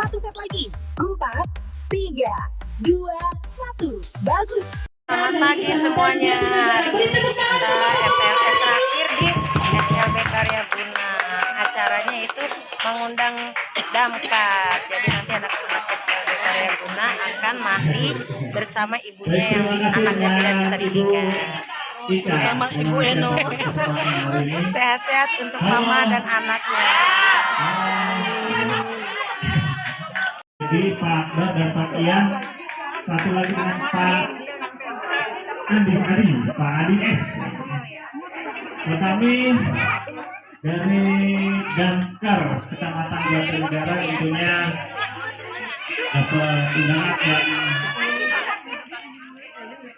Satu set lagi. 4, 3, 2, 1. Bagus. Selamat pagi semuanya. Hari ini kita FTLS terakhir di SLB Karya Buna. Acaranya itu mengundang damkar. Jadi nanti anak-anak SLB Karya Buna akan mandi bersama ibunya yang anaknya tidak bisa ditinggal. Sama Ibu Eno. Sehat-sehat untuk mama dan anaknya. Jadi Pak Dot dan Pak Ian, satu lagi dengan Pak Pak Adi S. Kami dari Damkar Kecamatan Batu Negara tentunya dapat undangan yang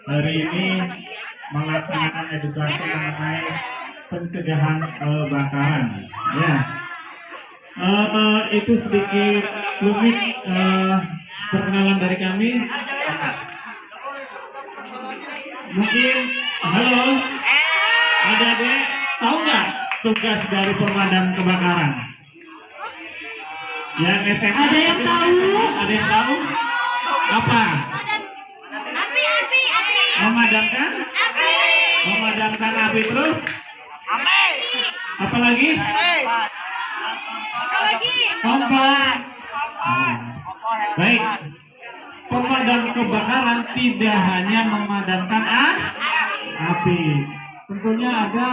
hari ini melaksanakan edukasi mengenai pencegahan kebakaran. Ya, itu sedikit rumit perkenalan dari kami. Mungkin, halo, adik-adik tahu nggak tugas dari pemadam kebakaran? Yang SMA? Ada yang tahu? Ada yang tahu? Apa? Api. Memadamkan? Memadamkan api terus? Apa lagi? Kompor. Baik. Pemadam kebakaran tidak hanya memadamkan api, tentunya ada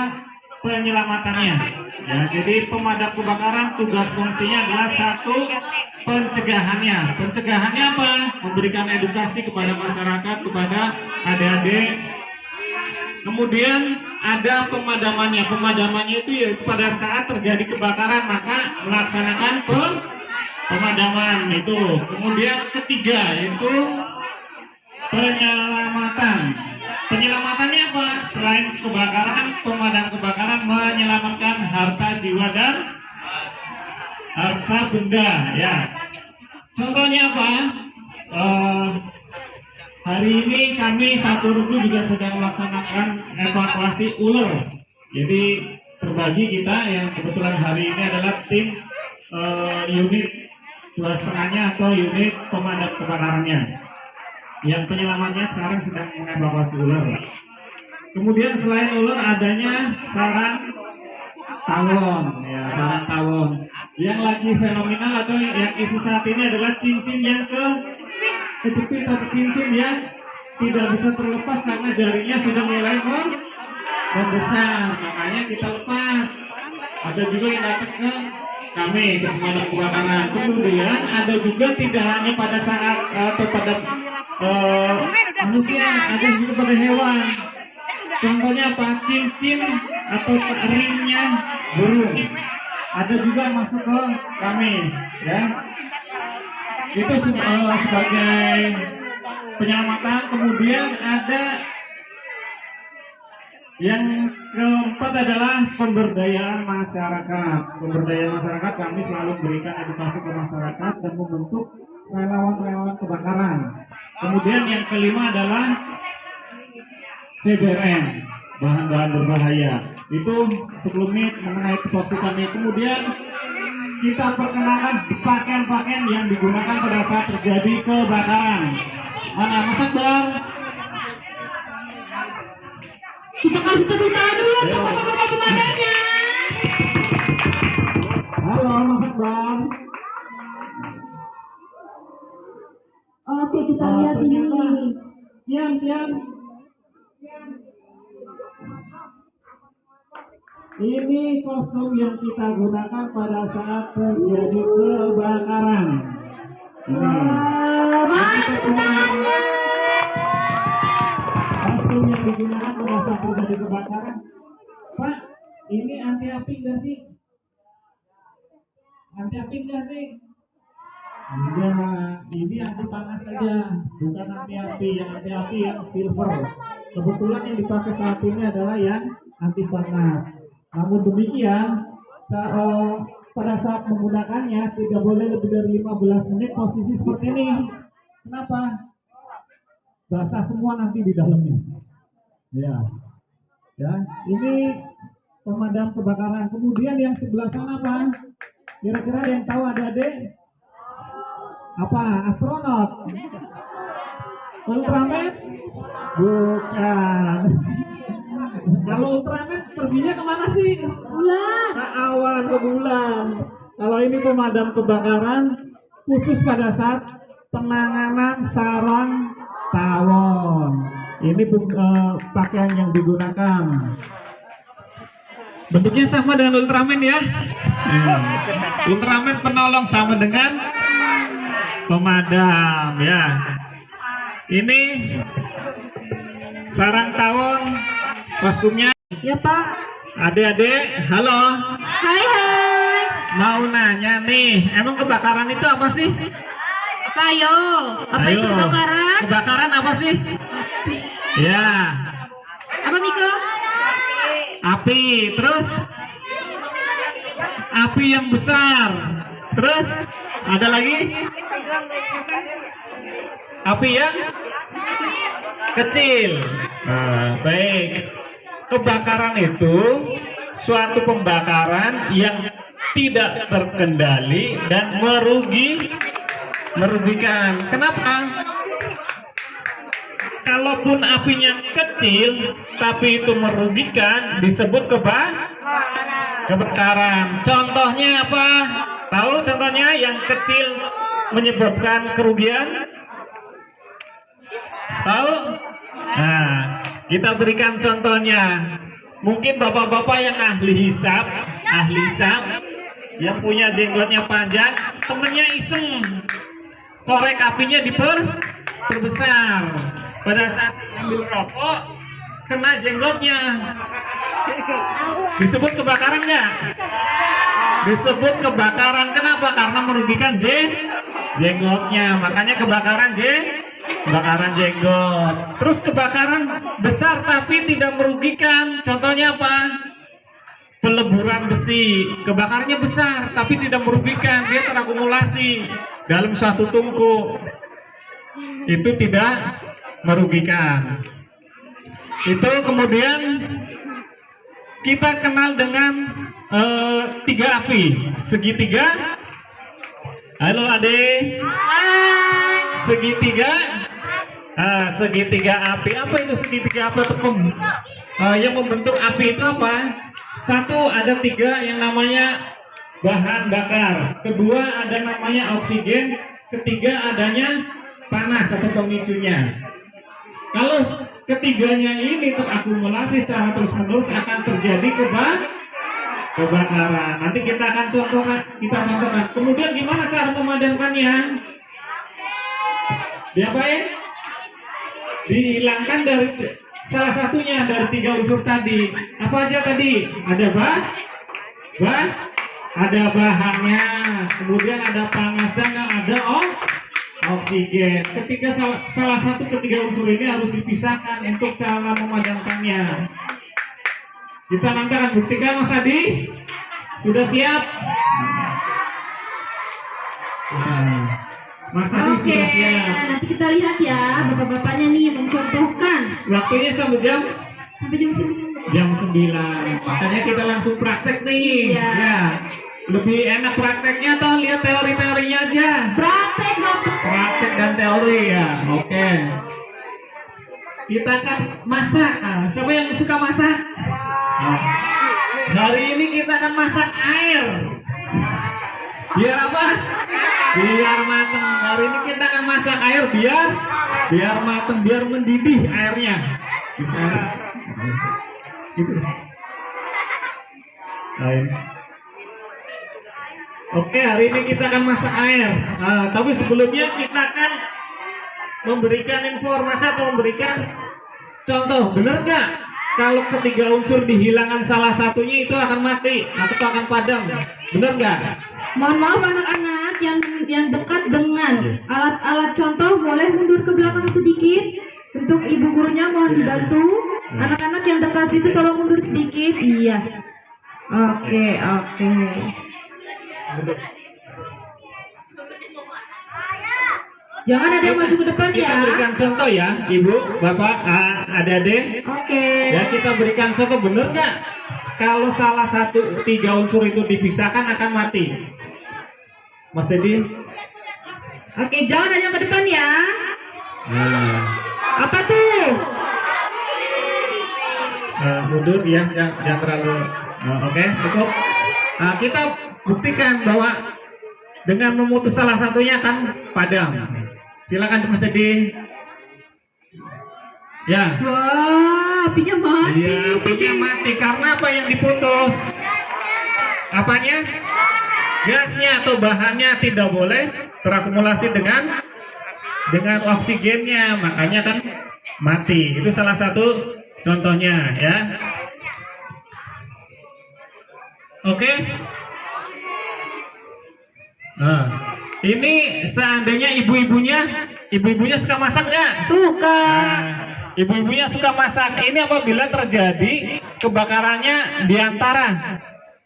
penyelamatannya. Ya, jadi pemadam kebakaran tugas fungsinya adalah satu, pencegahannya. Pencegahannya apa? Memberikan edukasi kepada masyarakat, kepada adik-adik. Kemudian ada pemadamannya. Pemadamannya itu ya pada saat terjadi kebakaran maka melaksanakan pemadaman itu. Kemudian ketiga yaitu penyelamatan. Penyelamatannya apa? Selain kebakaran, pemadam kebakaran menyelamatkan harta jiwa dan harta benda. Ya. Contohnya apa? Hari ini kami satu regu juga sedang melaksanakan evakuasi ular. Jadi terbagi kita yang kebetulan hari ini adalah tim unit 2,5-nya atau unit pemadam kebakarannya. Yang penyelamatnya sekarang sedang mengevakuasi ular. Kemudian selain ular adanya sarang tawon, ya sarang tawon. Yang lagi fenomenal atau yang isu saat ini adalah cincin yang kejepit atau cincin yang tidak bisa terlepas karena jarinya sudah mulai membesar, makanya kita lepas. Ada juga yang datang ke kami ke pemadam kebakaran. Kemudian ada juga tidak hanya pada saat atau pada manusia, ada juga pada hewan. Contohnya apa? Cincin atau ringnya burung. Ada juga masuk ke kami, ya. Itu sebagai penyelamatan. Kemudian ada yang keempat adalah pemberdayaan masyarakat. Pemberdayaan masyarakat kami selalu berikan edukasi ke masyarakat dan membentuk relawan-relawan kebakaran. Kemudian yang kelima adalah CBM, bahan-bahan berbahaya. Itu sebelumnya mengenai tupoksi kami. Kemudian kita perkenalkan pakaian-pakaian yang digunakan pada saat terjadi kebakaran. Mana Mas Akbar? Kita kasih tepuk tangan dulu untuk bapak-bapak pemadamnya. Halo Mas Akbar. Oke, kita lihat ini. Tian. Ini kostum yang kita gunakan pada saat terjadi kebakaran. Kostum yang digunakan pada saat terjadi kebakaran. Pak, ini anti api nggak sih? Anti api nggak sih? Ya, ini anti panas saja, bukan anti api. Yang anti api yang silver. Kebetulan yang dipakai saat ini adalah yang anti panas. Namun demikian, pada saat menggunakannya tidak boleh lebih dari 15 menit posisi seperti ini. Kenapa? Basah semua nanti di dalamnya. Ya, ini pemadam kebakaran. Kemudian yang sebelah sana apa? Kira-kira yang tahu adik-adik? Apa? Astronot? Ultraman? Bukan. Kalau Ultraman perginya kemana sih? Bulan. Ke awan, ke bulan. Kalau ini pemadam kebakaran khusus pada saat penanganan sarang tawon. Ini pakaian yang digunakan. Bentuknya sama dengan Ultraman ya. Ultraman penolong sama dengan pemadam ya. Ini sarang tawon kostumnya. Ya Pak. Adik-adik, halo. Hai hai. Mau nanya nih, emang kebakaran itu apa sih? Apa ayo? Apa itu Ayo. kebakaran? Kebakaran apa sih? Ya, Apa Miko? api. Terus api yang besar. Terus ada lagi? Api yang kecil. Nah, baik. Kebakaran itu suatu pembakaran yang tidak terkendali dan merugikan. Kenapa? Kalaupun apinya kecil tapi itu merugikan disebut kebakaran. Contohnya apa? Tahu contohnya yang kecil menyebabkan kerugian? Tahu? Nah, kita berikan contohnya. Mungkin bapak-bapak yang ahli hisab, yang punya jenggotnya panjang, temennya iseng, korek apinya diperbesar. Pada saat ambil rokok, kena jenggotnya. Disebut kebakaran nggak? Disebut kebakaran. Kenapa? Karena merugikan jenggotnya. Makanya kebakaran jenggot. Terus kebakaran besar tapi tidak merugikan. Contohnya apa? Peleburan besi. Kebakarnya besar tapi tidak merugikan. Dia terakumulasi dalam suatu tungku. Itu tidak merugikan. Itu kemudian kita kenal dengan tiga api. Segitiga. Halo Ade. Segitiga. Segitiga api. Apa itu segitiga api? Yang membentuk api itu apa? Satu, ada tiga yang namanya bahan bakar. Kedua, ada namanya oksigen. Ketiga, adanya panas atau pemicunya. Kalau ketiganya ini terakumulasi secara terus-menerus akan terjadi kebakaran. Nanti kita akan contohkan. Kemudian gimana cara memadamkannya? Diapain? Dihilangkan dari salah satunya dari tiga unsur tadi. Apa aja tadi? Ada ada bahannya, kemudian ada panas dan ada oksigen. Ketika salah satu ketiga unsur ini harus dipisahkan untuk cara memadamkannya. Kita nanti akan buktikan, Mas Adi. Sudah siap? Nah, Mas Adi Oke, sudah siap. nanti kita lihat ya bapak-bapaknya nih mencontohkan Waktunya sampai jam sampai jam 9. 9. Makanya kita langsung praktek nih. Iya. Ya. Lebih enak prakteknya atau lihat teori-teorinya aja? Praktek bapak. Praktek dan teori ya. Oke. Kita akan masak. Siapa yang suka masak? Hari ini kita akan masak air. Biar apa? Biar matang. Hari ini kita akan masak air biar matang, biar mendidih airnya. Bisa. Gitu. Air. Oke, hari ini kita akan masak air. Tapi sebelumnya kita akan memberikan informasi atau memberikan contoh. Benar nggak? Kalau ketiga unsur dihilangkan salah satunya itu akan mati atau akan padam. Benar nggak? Mohon maaf anak-anak yang dekat dengan alat-alat contoh boleh mundur ke belakang sedikit. Untuk ibu gurunya mohon dibantu. Anak-anak yang dekat situ tolong mundur sedikit. Iya. Oke. Jangan ada yang maju ke depan Kita ya. berikan contoh ya, Ibu, Bapak, adik-adik. Oke. Ya, kita berikan contoh. Benar nggak? Kalau salah satu tiga unsur itu dipisahkan akan mati. Mas Dedi, Oke, jangan ada yang ke depan ya. Nah, Apa tuh? mundur ya, jangan terlalu. Oke, cukup. Kita buktikan bahwa dengan memutus salah satunya kan padam. Silakan Mas Edi. Ya. Wah, apinya mati. Iya, apinya mati karena apa yang diputus? Apanya? Gasnya atau bahannya tidak boleh terakumulasi dengan oksigennya, makanya kan mati. Itu salah satu contohnya ya. Oke. Nah, ini seandainya ibu-ibunya suka masak nggak? Suka. Nah, ibu-ibunya suka masak. Ini apabila terjadi kebakarannya di antara.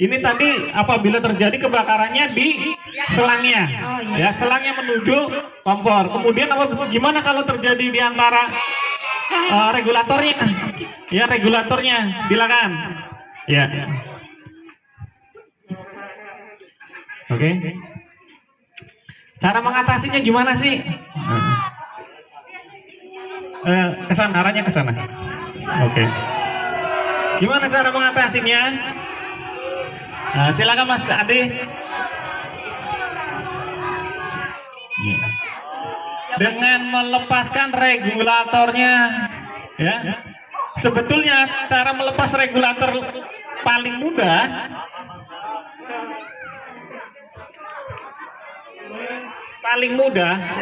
Ini tadi apabila terjadi kebakarannya di selangnya, ya selangnya menuju kompor. Kemudian gimana kalau terjadi di antara regulatornya? Ya regulatornya, silakan. Ya. Oke. Cara mengatasinya gimana sih? Kesana, arahnya ke sana. Oke. Gimana cara mengatasinya? Nah, silakan Mas Adi. Dengan melepaskan regulatornya, ya. Sebetulnya cara melepas regulator paling mudah.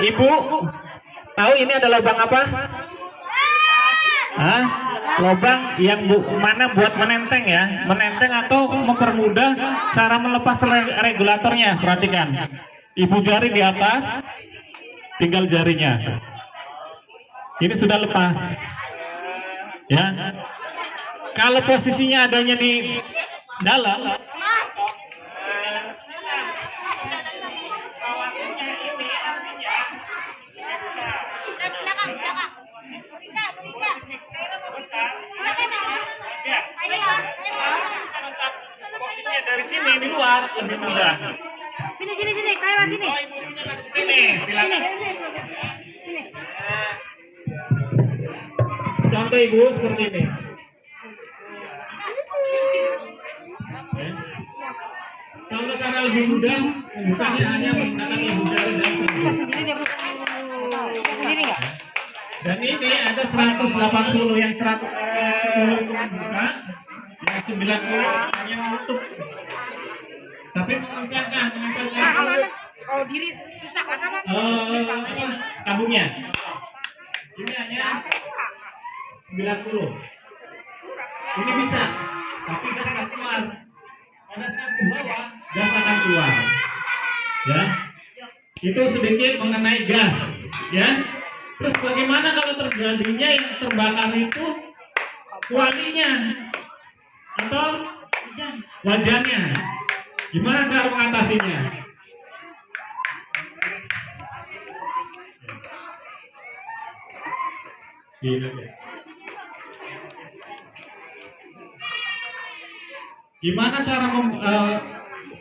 Ibu tahu ini adalah lubang apa? Hah? Lubang yang mana buat menenteng ya, menenteng atau mempermudah cara melepas regulatornya. Perhatikan, ibu jari di atas, tinggal jarinya. Ini sudah lepas, ya. Kalau posisinya adanya di dalam, posisinya dari sini di luar lebih mudah. Sini, Kaila sini. Sini, silakan. Contoh ibu seperti ini. Contoh cara lebih mudah, bukannya hanya menggunakan ibu jari dan sendiri. Dan ini ada 180, yang 180 itu membuka, yang 90 hanya menutup. Tapi mengencangkan, Kalau diri susah kan apa? tabungnya. Ini hanya 90. Ini bisa, tapi gas akan keluar. Pada saat ke bawah, gas akan keluar. Ya, itu sedikit mengenai gas. Ya, terus bagaimana kalau terjadinya yang terbakar itu kualinya atau wajannya? Gimana cara mengatasinya? Gimana cara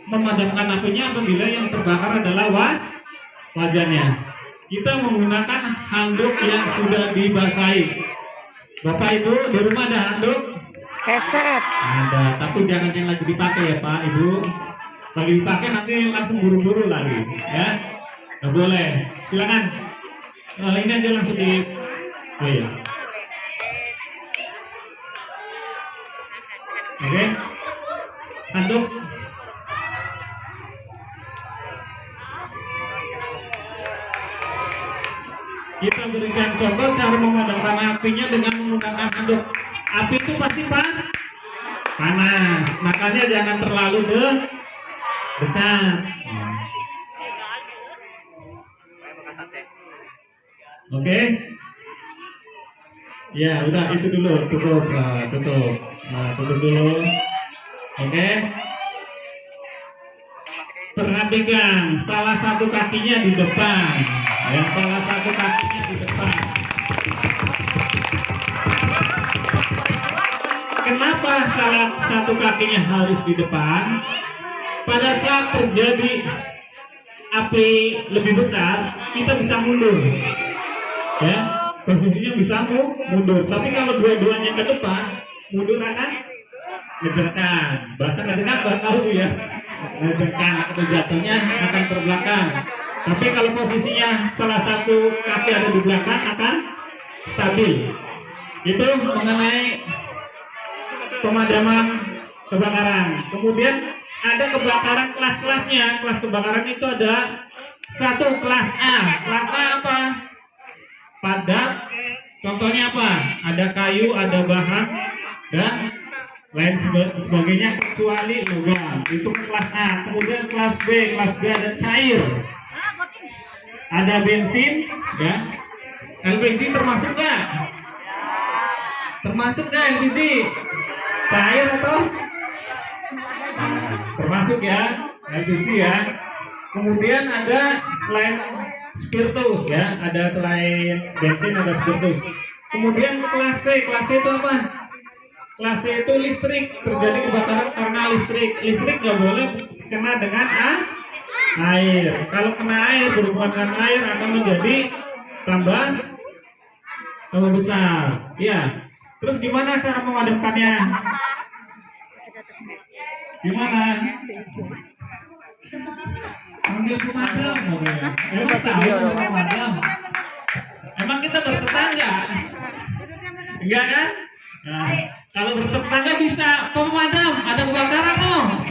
memadamkan apinya apabila yang terbakar adalah wajannya? Kita menggunakan handuk yang sudah dibasahi. Bapak Ibu di rumah ada handuk? Keset. Ada, tapi jangan yang lagi dipakai ya Pak Ibu. Lagi dipakai nanti langsung buru-buru lagi, ya. Nggak boleh. Silakan. Ini aja langsung di. Oh iya. Oke. Handuk. Kita berikan contoh cara memadamkan apinya dengan menggunakan handuk. Api itu pasti panas, makanya jangan terlalu dekat. Oke. Ya, udah itu dulu, tutup. Tutup. Tutup dulu. Oke. Perhatikan, salah satu kakinya di depan. Ya, salah satu kakinya di depan. Kenapa salah satu kakinya harus di depan? Pada saat terjadi api lebih besar, kita bisa mundur, ya posisinya bisa mundur. Tapi kalau dua-duanya ke depan, mundur akan ngejerkan. Bahasa ngejerkan baru tahu ya, ngejerkan atau jatuhnya akan terbelakang. Tapi kalau posisinya salah satu kaki ada di belakang akan stabil. Itu mengenai pemadaman kebakaran. Kemudian ada kebakaran kelas-kelasnya. Kelas kebakaran itu ada satu kelas A. Kelas A apa? Padat. Contohnya apa? Ada kayu, ada bahan, dan lain sebagainya kecuali logam. Itu kelas A. Kemudian kelas B. Kelas B ada cair. Ada bensin, ya. LPG termasuk nggak? Termasuk nggak LPG? Cair atau? Termasuk ya, LPG ya. Kemudian ada selain spiritus ya, ada selain bensin ada spiritus. Kemudian kelas C itu apa? Kelas C itu listrik, terjadi kebakaran karena listrik. Listrik nggak boleh kena dengan air. Kalau kena air, berhubungan dengan air akan menjadi tambah besar. Iya. Terus gimana cara memadamkannya? Gimana? Panggil pemadam. Emang tahu pemadam? Emang kita bertetangga? Enggak kan? Nah, kalau bertetangga bisa pemadam, ada kebakaran loh.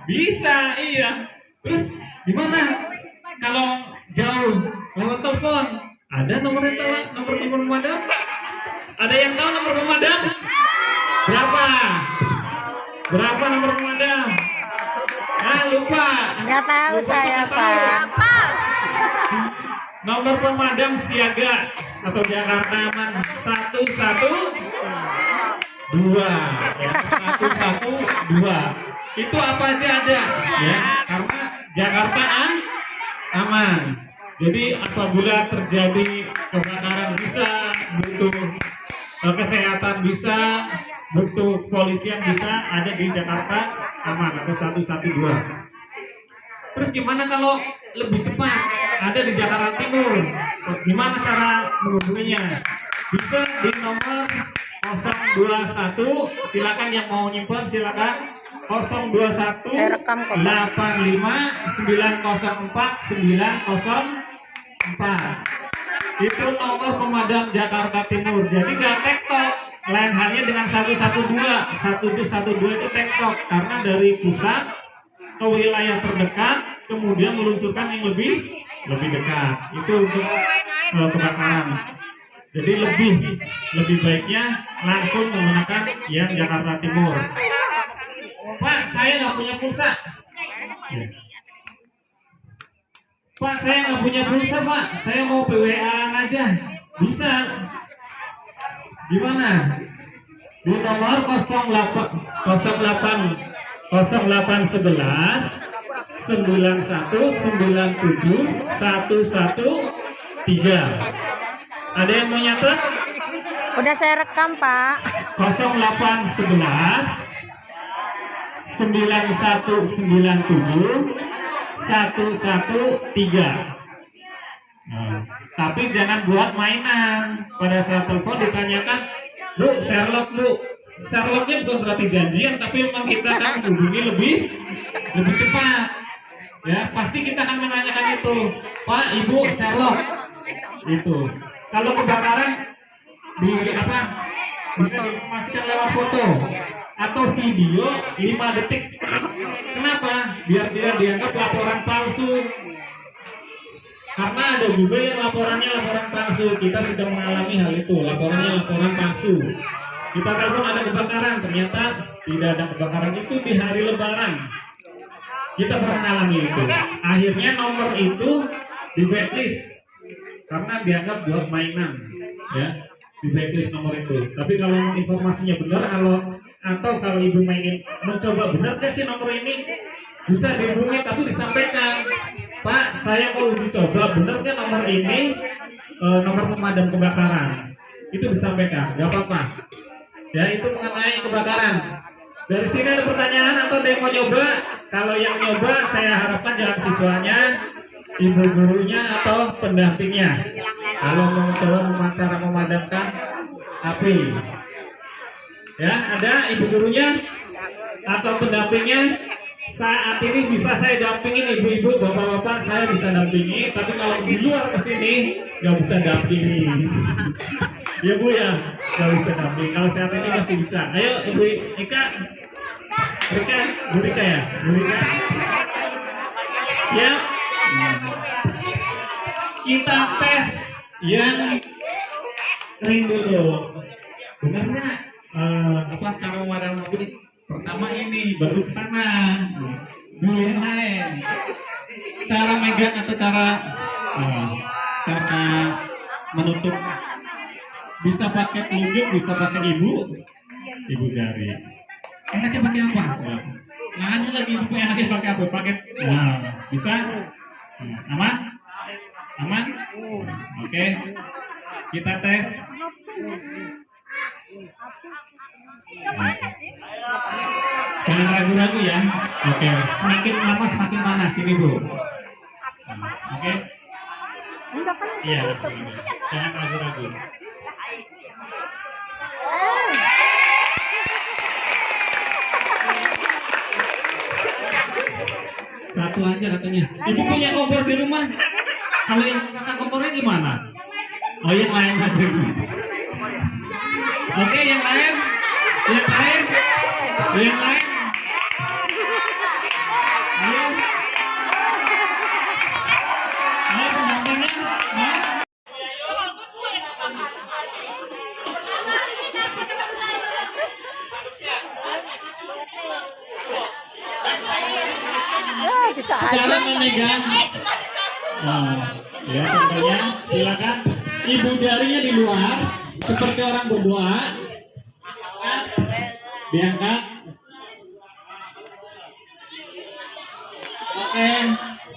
Bisa, iya. Terus gimana kalau jauh lewat telepon? Ada nomor pemadam? Ada yang tahu nomor pemadam? Berapa? Berapa nomor pemadam? Lupa. Nggak tahu saya, Pak. Nomor pemadam siaga atau Jakarta Aman 112 ya, 112. Itu apa aja ada ya, karena Jakarta aman. Jadi apabila terjadi kebakaran bisa butuh kesehatan, bisa butuh polisian, bisa ada di Jakarta Aman atau 112. Terus gimana kalau lebih cepat ada di Jakarta Timur? Gimana cara menghubunginya? Bisa di nomor 021. Silakan yang mau nyimpen silakan. 021 85 904 904. Itu nomor pemadam Jakarta Timur. Jadi nggak tektok, lain halnya dengan 112. 112 itu tektok karena dari pusat ke wilayah terdekat kemudian meluncurkan yang lebih dekat. Itu untuk kebakaran. Jadi lebih baiknya langsung menggunakan yang Jakarta Timur. Pak, saya nggak punya pulsa. Pak, saya nggak punya pulsa, Pak. Saya mau PWA aja. Bisa. Gimana? Di nomor 0811 9197 113. Ada yang mau nyatet? Udah saya rekam, Pak. 0811 9197 113. Tapi jangan buat mainan. Pada saat telepon ditanyakan, "Bu, Sherlock, Bu." Sherlocknya bukan berarti janjian, tapi memang kita akan menghubungi lebih cepat. Ya, pasti kita akan menanyakan itu, "Pak, Ibu, Sherlock." Itu. Kalau kebakaran bisa diinformasikan lewat foto atau video 5 detik. Kenapa? Biar tidak dianggap laporan palsu. Karena ada juga yang laporannya laporan palsu. Kita sudah mengalami hal itu, laporannya laporan palsu. Kita telepon ada kebakaran, ternyata tidak ada kebakaran, itu di hari Lebaran. Kita pernah mengalami itu. Akhirnya nomor itu di blacklist karena dianggap buat mainan, ya. Di blacklist nomor itu. Tapi kalau informasinya benar, atau kalau ibu ingin mencoba benar gak sih nomor ini, bisa dihubungi tapi disampaikan, "Pak, saya mau uji coba benar gak nomor ini, nomor pemadam kebakaran." Itu disampaikan, gak apa-apa. Ya, itu mengenai kebakaran. Dari sini ada pertanyaan atau ada yang mau nyoba? Kalau yang nyoba, saya harapkan jangan siswanya, ibu gurunya atau pendampingnya kalau mau coba cara memadamkan api. Ya, ada ibu gurunya atau pendampingnya. Saat ini bisa saya dampingin ibu-ibu, bapak-bapak saya bisa dampingi, tapi kalau di luar kesini nggak bisa dampingi. Ya Bu ya, nggak bisa dampingi. Kalau saat ini masih bisa. Ayo Ibu Ika, Bu Rika ya, Bu Rika. Ya, kita tes yang kering dulu. Benar nggak? Apa cara memadamkan api? Pertama ini, baru ke sana. Dulu yang lain. Cara megang atau cara menutup, bisa pakai telunjuk, bisa pakai ibu jari. Enaknya pakai apa? Nanya lagi ibu, enaknya pakai apa? Pakai, bisa? Aman? Aman? Oke. Kita tes. Jangan ragu-ragu ya. Oke. Semakin lama semakin panas ini Bu. Oke. Iya. Jangan ragu-ragu. Satu aja katanya. Ibu punya kompor di rumah. Kalau yang kakak kompornya gimana? Oh yang lain aja. Oke, yang lain. Yang lain. Yang lain. Ayo. Ayo pendampingnya. Cara memegang. Ya contohnya silakan ibu jarinya di luar seperti orang berdoa. Diangkat. Oke.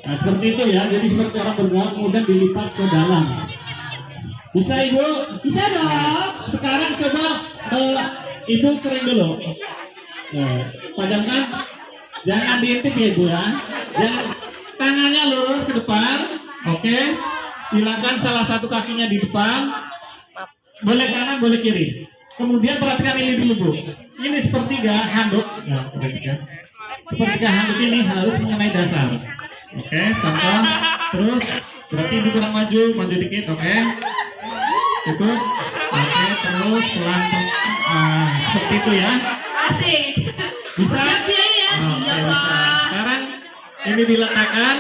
Nah seperti itu ya. Jadi seperti orang berdoa kemudian dilipat ke dalam. Bisa Ibu? Bisa dong. Sekarang coba Ibu kering dulu. Padamkan. Jangan diintip ya Ibu ya. Jangan, tangannya lurus ke depan. Oke. Silakan salah satu kakinya di depan. Boleh kanan, boleh kiri. Kemudian perhatikan ini dulu Bu. Ini sepertiga handuk. Nah, sepertiga handuk ini harus mengenai dasar. Oke, contoh. Terus berarti Ibu kurang maju dikit. Oke. Cukup. Oke, terus pelan. Seperti itu ya. Asik. Bisa? Siap ya, Oke, siap bisa. Pak. Sekarang ini diletakkan.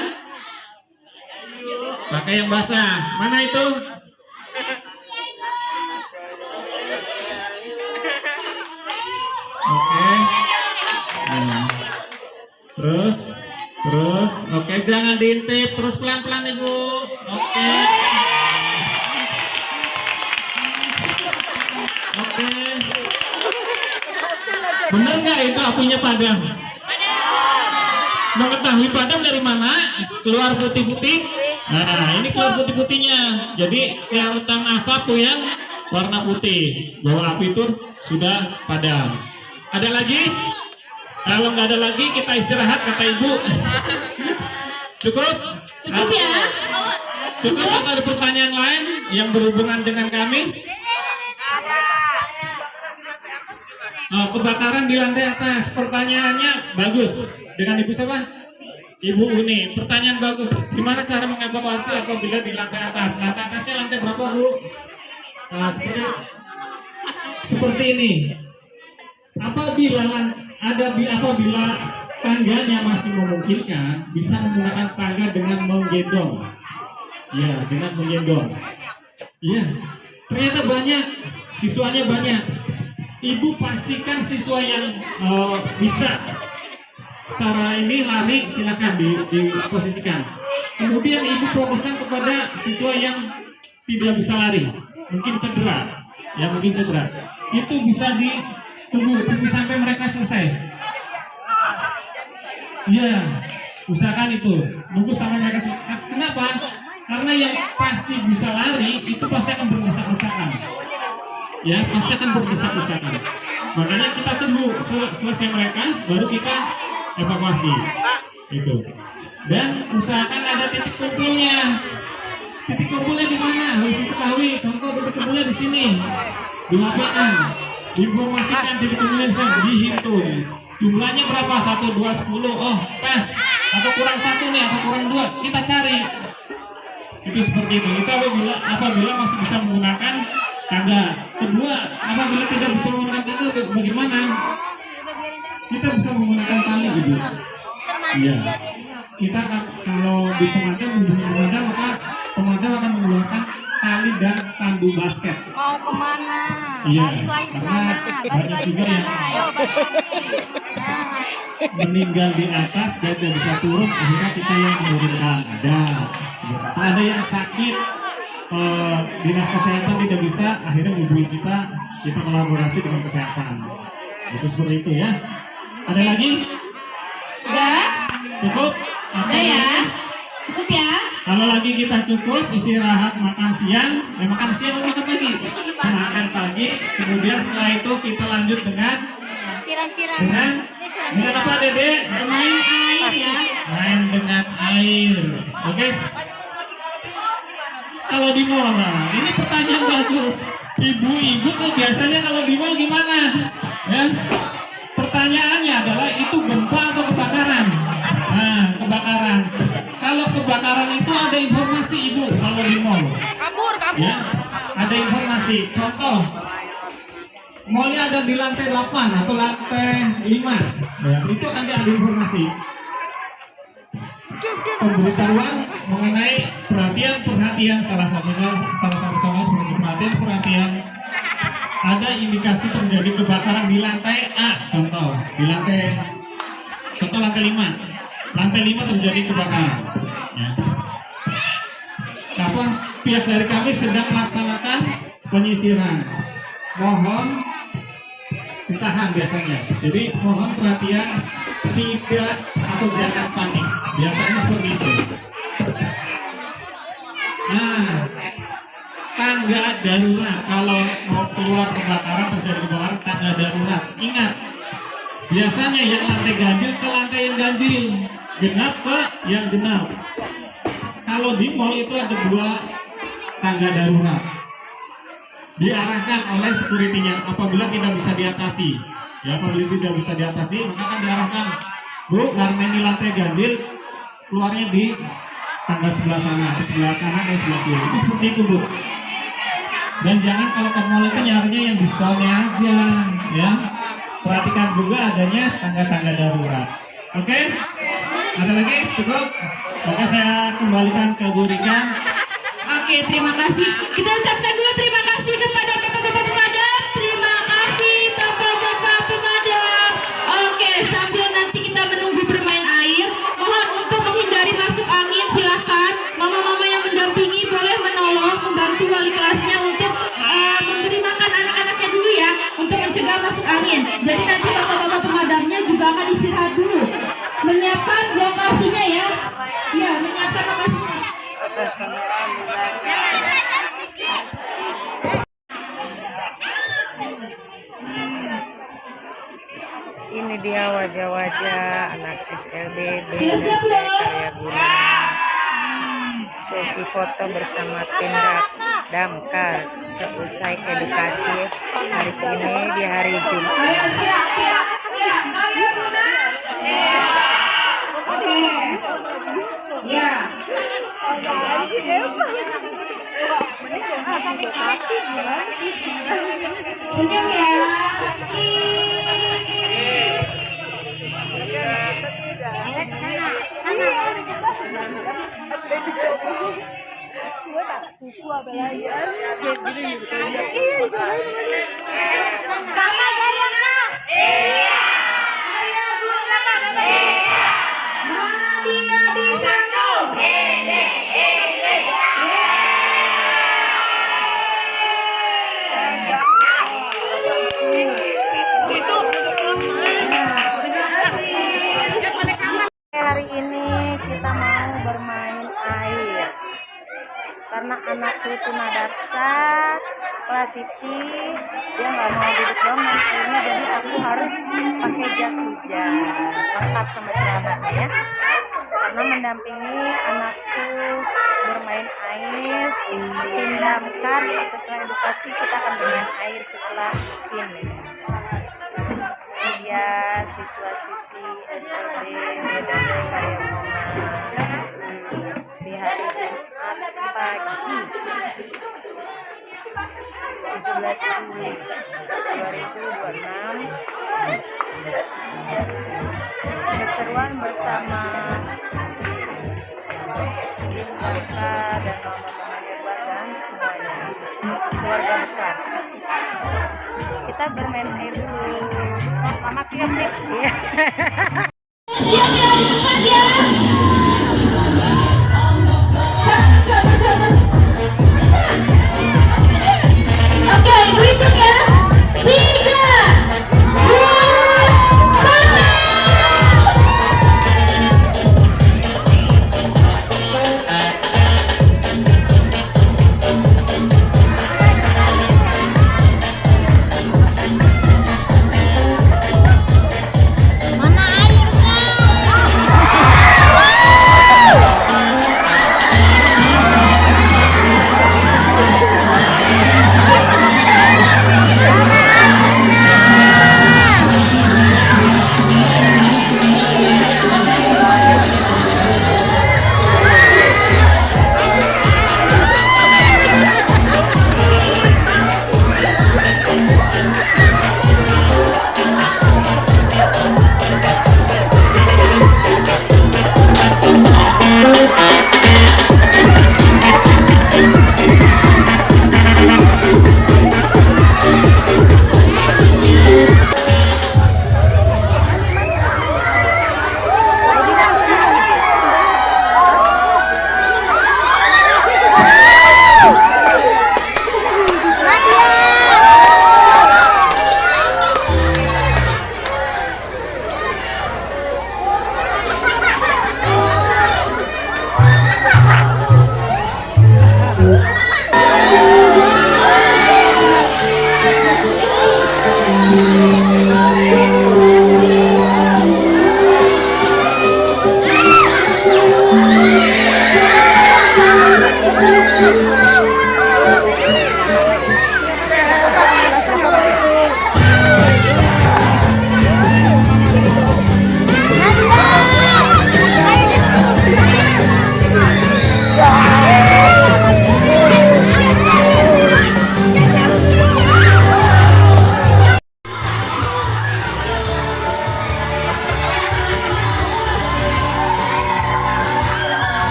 Pakai yang basah. Mana itu? Oke. Terus, oke, jangan diintip, terus pelan-pelan Ibu. Oke. Oke. Benar nggak itu apinya padam? Mengetahui padam dari mana? Keluar putih-putih. Nah, ini keluar putih-putihnya. Jadi kelihatan asap tuh yang warna putih. Bahwa api itu sudah padam. Ada lagi? Kalau nggak ada lagi kita istirahat kata Ibu. Cukup? Cukup ya? Cukup atau ada pertanyaan lain yang berhubungan dengan kami? Kebakaran di lantai atas. Pertanyaannya bagus. Dengan Ibu siapa? Ibu Uni. Pertanyaan bagus. Gimana cara mengevakuasi apabila di lantai atas? Lantai atasnya lantai berapa Bu? Nah, seperti ini. Apabila tangganya masih memungkinkan, bisa menggunakan tangga dengan menggendong. Ya, dengan menggendong. Ya, ternyata banyak siswanya banyak. Ibu pastikan siswa yang bisa secara ini lari silakan diposisikan. Kemudian ibu fokuskan kepada siswa yang tidak bisa lari, mungkin cedera, itu bisa tunggu sampai mereka selesai. Ya, usahakan itu nunggu sampai mereka selesai. Kenapa? Karena yang pasti bisa lari itu pasti akan berdesak-desakan. Ya, pasti akan berdesak-desakan. Makanya kita tunggu selesai mereka, baru kita evakuasi. Itu. Dan usahakan ada titik kumpulnya. Titik kumpulnya di mana? Harus diketahui. Contoh titik kumpulnya di sini, di lapangan. Diinformasikan titik kumpulnya di sana, dihitung. Jumlahnya berapa? 1, 2, 10. Oh, pas. Atau kurang 1 nih, atau kurang 2. Kita cari. Itu seperti itu. Itu apabila masih bisa menggunakan tangga. Kedua, apabila tidak bisa menggunakan tangga, bagaimana? Kita bisa menggunakan tali gitu. Iya. Kita kalau di pemadam, hubungi pemadam, maka pemadam akan mengeluarkan tali dan tandu basket. Mau kemana? Iya, Balik lagi ke karena sana. Balik banyak lagi juga ke yang sana. Ayo, balik lagi. meninggal di atas dan tidak bisa turun, akhirnya kita yang menurunkan. Ada yang sakit, dinas kesehatan tidak bisa, akhirnya hubungi kita kolaborasi dengan kesehatan. Itu seperti itu ya. Ada lagi? Udah? Cukup? Udah ya? Cukup ya? Kalau lagi kita cukup, istirahat, makan siang, makan siang atau makan pagi? Makan pagi, kemudian setelah itu kita lanjut dengan dengan apa, Dede? Main air ya. Main dengan air. Oke. Kalau di mall, nah, ini pertanyaan bagus. Ibu-ibu tuh biasanya kalau di mall gimana? Ya. Pertanyaannya adalah itu gempa atau kebakaran? Nah, kebakaran. Kalau kebakaran itu ada informasi ibu kalau di mall. Kabur. Ya, ada informasi. Contoh, mallnya ada di lantai 8 atau lantai 5. Ya, itu ada informasi. Pemberitahuan mengenai perhatian salah satu sama seperti perhatian ada indikasi terjadi kebakaran di lantai A, contoh di lantai 5. Lantai 5 terjadi kebakaran. Ya. Apa? Pihak dari kami sedang melaksanakan penyisiran. Mohon ditahan biasanya. Jadi mohon perhatian, tidak atau jangan panik. Biasanya seperti itu. Nah, tangga darurat kalau mau keluar kebakaran, terjadi kebakaran, tangga darurat. Ingat, biasanya yang lantai ganjil ke lantai yang ganjil, genap ke yang genap. Kalau di mall itu ada 2 tangga darurat. Diarahkan oleh security-nya apabila tidak bisa diatasi. Ya, apabila tidak bisa diatasi, maka akan diarahkan, Bu, karena ini lantai ganjil, keluarnya di tangga sebelah sana, sebelah kanan dan sebelah kiri. Itu seperti itu, Bu. Dan jangan kalau ke mall itu nyarinya yang diskonnya aja, ya. Perhatikan juga adanya tangga-tangga darurat. Oke? Ada lagi? Cukup? Maka saya kembalikan ke Bu Rika. Oke, terima kasih. Kita ucapkan dulu terima kasih kepada Bapak-bapak pemadam. Terima kasih Bapak-bapak pemadam. Oke, sambil nanti kita menunggu bermain air, mohon untuk menghindari masuk angin, silakan mama-mama yang mendampingi boleh menolong membantu wali kelasnya untuk memberi makan anak-anaknya dulu ya, untuk mencegah masuk angin. Jadi nanti bapak-bapak pemadamnya juga akan istirahat dulu, menyiapkan lokasinya ya. Ya, menyiapkan lokasinya. Ini dia wajah-wajah anak SLB Bina Karya Guna. Sesi foto bersama tim Damkar seusai edukasi hari ini di hari Jumat. Ayo siap. Kalian Bunda. Oke. Ya. Senyum ya. Sama Gayana. Iya. Karya Guna. Iya. Mana dia di sana? Hari ini kita mau bermain air karena anakku tunadarsa kelas IT, dia nggak mau duduk doang nantinya, jadi aku ibu harus pakai jas hujan lengkap sama celananya ya, karena mendampingi anakku bermain air. Tim damkar setelah edukasi kita akan bermain air setelah ini. Dia siswa-siswi SLB Medan Karya Buna di hari Jumat pagi 17 Juli 2026. Keseruan bersama tim damkar dan mama-mama hebat dan semuanya keluarga besar. Kita bermain air dulu. Mama siap nih. Siap ya, cepat ya. Oke, hitung ya. 3, 2, 1. Mana airnya?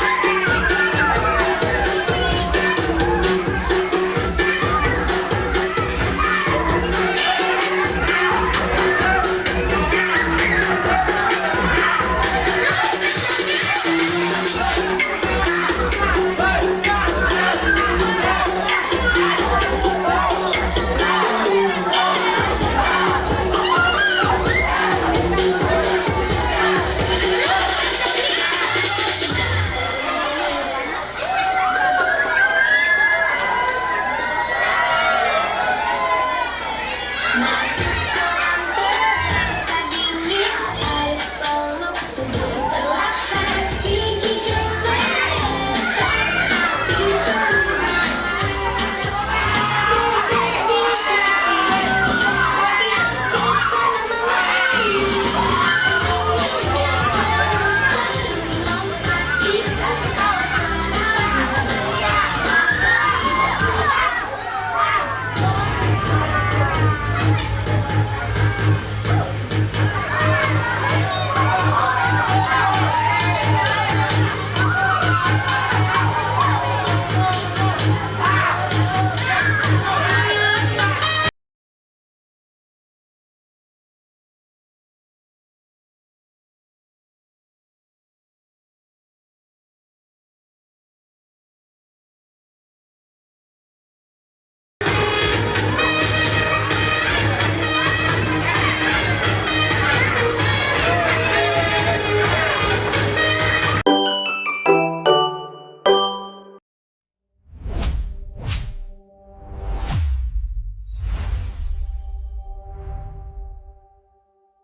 Thank you.